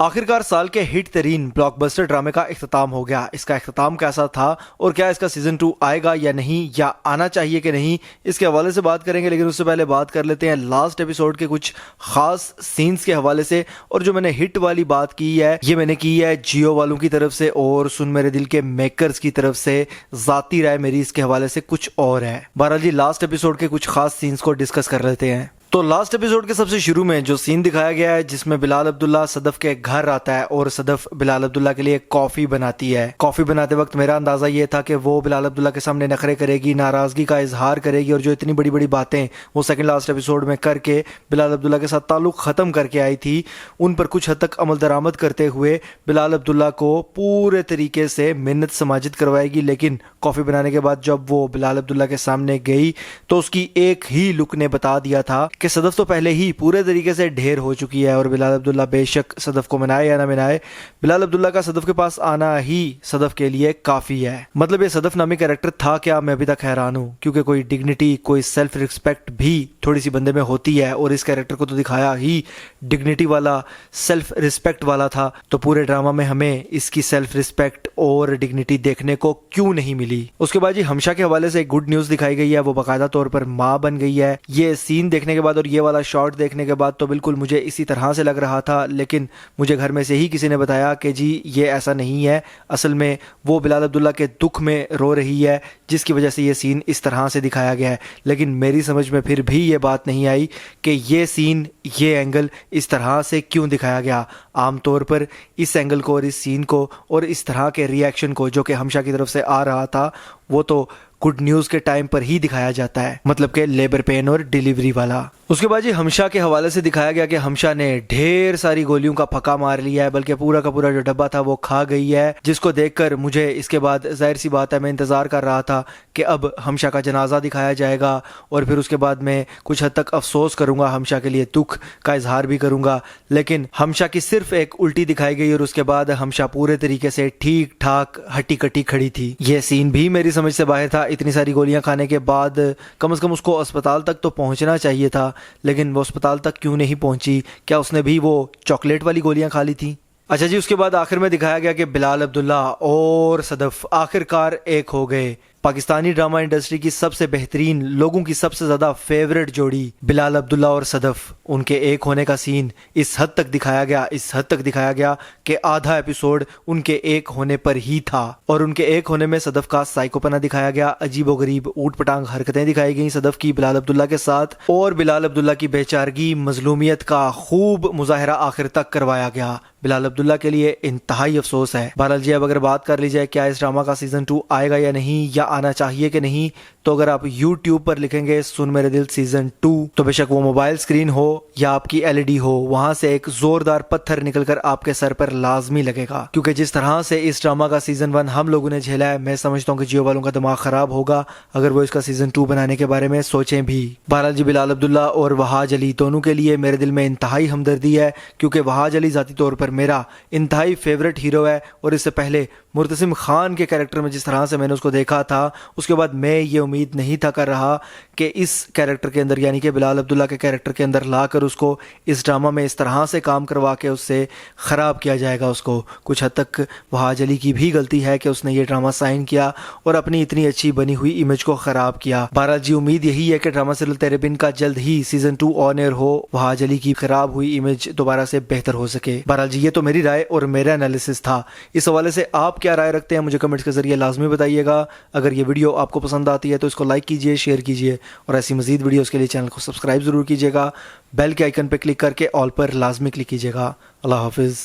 آخرکار سال کے ہٹ ترین بلاک بسٹر ڈرامے کا اختتام ہو گیا۔ اس کا اختتام کیسا تھا اور کیا اس کا سیزن 2 آئے گا یا نہیں، یا آنا چاہیے کہ نہیں، اس کے حوالے سے بات کریں گے۔ لیکن اس سے پہلے بات کر لیتے ہیں لاسٹ ایپیسوڈ کے کچھ خاص سینز کے حوالے سے۔ اور جو میں نے ہٹ والی بات کی ہے، یہ میں نے کی ہے جیو والوں کی طرف سے اور سن میرے دل کے میکرز کی طرف سے۔ ذاتی رائے میری اس کے حوالے سے کچھ اور ہے۔ بہرحال جی، لاسٹ ایپیسوڈ کے کچھ خاص سینز کو ڈسکس کر لیتے ہیں۔ تو لاسٹ ایپیسوڈ کے سب سے شروع میں جو سین دکھایا گیا ہے، جس میں بلال عبداللہ صدف کے گھر آتا ہے اور صدف بلال عبداللہ کے لیے کافی بناتی ہے۔ کافی بناتے وقت میرا اندازہ یہ تھا کہ وہ بلال عبداللہ کے سامنے نخرے کرے گی، ناراضگی کا اظہار کرے گی، اور جو اتنی بڑی بڑی باتیں وہ سیکنڈ لاسٹ ایپیسوڈ میں کر کے بلال عبداللہ کے ساتھ تعلق ختم کر کے آئی تھی، ان پر کچھ حد تک عمل درآمد کرتے ہوئے بلال عبداللہ کو پورے طریقے سے منت سماجت کروائے گی۔ لیکن کافی بنانے کے بعد جب وہ بلال عبداللہ کے سامنے گئی تو اس کی ایک ہی لک نے بتا دیا تھا کہ صدف تو پہلے ہی پورے طریقے سے ڈھیر ہو چکی ہے، اور بلال عبداللہ بے شک صدف کو منائے یا نہ منائے، بلال عبداللہ کا صدف کے پاس آنا ہی صدف کے لیے کافی ہے۔ مطلب یہ صدف نامی کریکٹر تھا کیا، میں ابھی تک حیران ہوں، کیونکہ کوئی ڈگنیٹی، کوئی سیلف ریسپیکٹ بھی تھوڑی سی بندے میں ہوتی ہے، اور اس کریکٹر کو تو دکھایا ہی ڈگنیٹی والا، سیلف ریسپیکٹ والا تھا۔ تو پورے ڈرامہ میں ہمیں اس کی سیلف ریسپیکٹ اور ڈگنیٹی دیکھنے کو کیوں نہیں ملی؟ اس کے بعد جی ہمشا کے حوالے سے ایک گڈ نیوز دکھائی گئی ہے، وہ باقاعدہ طور پر ماں بن گئی ہے۔ یہ سین دیکھنے کے بعد اور یہ والا شارٹ دیکھنے کے بعد تو بالکل مجھے اسی طرح سے لگ رہا تھا، لیکن مجھے گھر میں سے ہی کسی نے بتایا کہ جی یہ ایسا نہیں ہے، اصل میں وہ بلال عبداللہ کے دکھ میں رو رہی ہے، جس کی وجہ سے یہ سین اس طرح سے دکھایا گیا ہے۔ لیکن میری سمجھ میں پھر بھی یہ بات نہیں آئی کہ یہ سین، یہ اینگل اس طرح سے کیوں دکھایا گیا۔ عام طور پر اس اینگل کو اور اس سین کو اور اس طرح کے ری ایکشن کو جو کہ ہمشا کی طرف سے آ رہا تھا، وہ تو گڈ نیوز کے ٹائم پر ہی دکھایا جاتا ہے، مطلب کہ لیبر پین اور ڈیلیوری والا۔ اس کے بعد جی ہمشا کے حوالے سے دکھایا گیا کہ ہمشا نے ڈھیر ساری گولیوں کا پھکا مار لیا ہے، بلکہ پورا کا پورا جو ڈبہ تھا وہ کھا گئی ہے، جس کو دیکھ کر مجھے اس کے بعد ظاہر سی بات ہے میں انتظار کر رہا تھا کہ اب ہمشا کا جنازہ دکھایا جائے گا، اور پھر اس کے بعد میں کچھ حد تک افسوس کروں گا، ہمشا کے لیے دکھ کا اظہار بھی کروں گا۔ لیکن ہمشا کی صرف ایک الٹی دکھائی گئی اور اس کے بعد ہمشا پورے طریقے سے ٹھیک ٹھاک ہٹی کٹی کھڑی تھی۔ یہ سین بھی میری سمجھ سے باہر تھا۔ اتنی ساری گولیاں کھانے کے بعد کم از کم اس کو اسپتال تک تو پہنچنا چاہیے تھا، لیکن وہ اسپتال تک کیوں نہیں پہنچی؟ کیا اس نے بھی وہ چاکلیٹ والی گولیاں کھا لی تھی؟ اچھا جی، اس کے بعد آخر میں دکھایا گیا کہ بلال عبداللہ اور صدف آخرکار ایک ہو گئے۔ پاکستانی ڈرامہ انڈسٹری کی سب سے بہترین، لوگوں کی سب سے زیادہ فیورٹ جوڑی بلال عبداللہ اور صدف، ان کے ایک ہونے کا سین اس حد تک دکھایا گیا، اس حد تک دکھایا گیا کہ آدھا ایپیسوڈ ان کے ایک ہونے پر ہی تھا، اور ان کے ایک ہونے میں صدف کا سائیکوپنا دکھایا گیا، عجیب و غریب اوٹ پٹانگ حرکتیں دکھائی گئیں صدف کی بلال عبداللہ کے ساتھ، اور بلال عبداللہ کی بیچارگی، مظلومیت کا خوب مظاہرہ آخر تک کروایا گیا۔ بلال عبداللہ کے لیے انتہائی افسوس ہے۔ بہرحال جی، اب اگر بات کر لی جائے کیا اس ڈرامہ کا سیزن 2 آئے گا یا نہیں، یا آنا چاہیے کہ نہیں، تو اگر آپ یوٹیوب پر لکھیں گے سن میرے دل سیزن 2، تو بے شک وہ موبائل سکرین ہو یا آپ کی LED ہو، وہاں سے ایک زوردار پتھر نکل کر آپ کے سر پر لازمی لگے گا، کیونکہ جس طرح سے اس ڈرامہ کا سیزن 1 ہم لوگوں نے جھیلا ہے، میں سمجھتا ہوں کہ جیو والوں کا دماغ خراب ہوگا اگر وہ اس کا سیزن 2 بنانے کے بارے میں سوچیں بھی۔ بہرحال جی، بلال عبداللہ اور وہاج علی دونوں کے لیے میرے دل میں انتہائی ہمدردی ہے، کیونکہ وہاج علی ذاتی طور پر میرا انتہائی فیورٹ ہیرو ہے، اور اس سے پہلے مرتسم خان کے کیریکٹر میں جس طرح سے میں نے اس کو دیکھا تھا، اس کے بعد میں یہ امید نہیں تھا کر رہا کہ اس کیریکٹر کے اندر، یعنی کہ بلال عبداللہ کے کیریکٹر کے اندر لا کر اس کو اس ڈرامہ میں اس طرح سے کام کروا کے اس سے خراب کیا جائے گا۔ اس کو کچھ حد تک وہاج علی کی بھی غلطی ہے کہ اس نے یہ ڈرامہ سائن کیا اور اپنی اتنی اچھی بنی ہوئی امیج کو خراب کیا۔ بہرحال جی، امید یہی ہے کہ ڈرامہ سیریل تیرے بن کا جلد ہی سیزن 2 آن ایئر ہو، وہاج علی کی خراب ہوئی امیج دوبارہ سے بہتر ہو سکے۔ بہرحال جی، یہ تو میری رائے اور میرا انالیسس تھا۔ اس حوالے سے آپ کیا رائے رکھتے ہیں مجھے کمنٹس کے ذریعے لازمی بتائیے گا۔ اگر یہ ویڈیو آپ کو پسند آتی ہے تو اس کو لائک کیجئے، شیئر کیجئے، اور ایسی مزید ویڈیوز کے لیے چینل کو سبسکرائب ضرور کیجئے گا۔ بیل کے آئیکن پر کلک کر کے آل پر لازمی کلک کیجئے گا۔ اللہ حافظ۔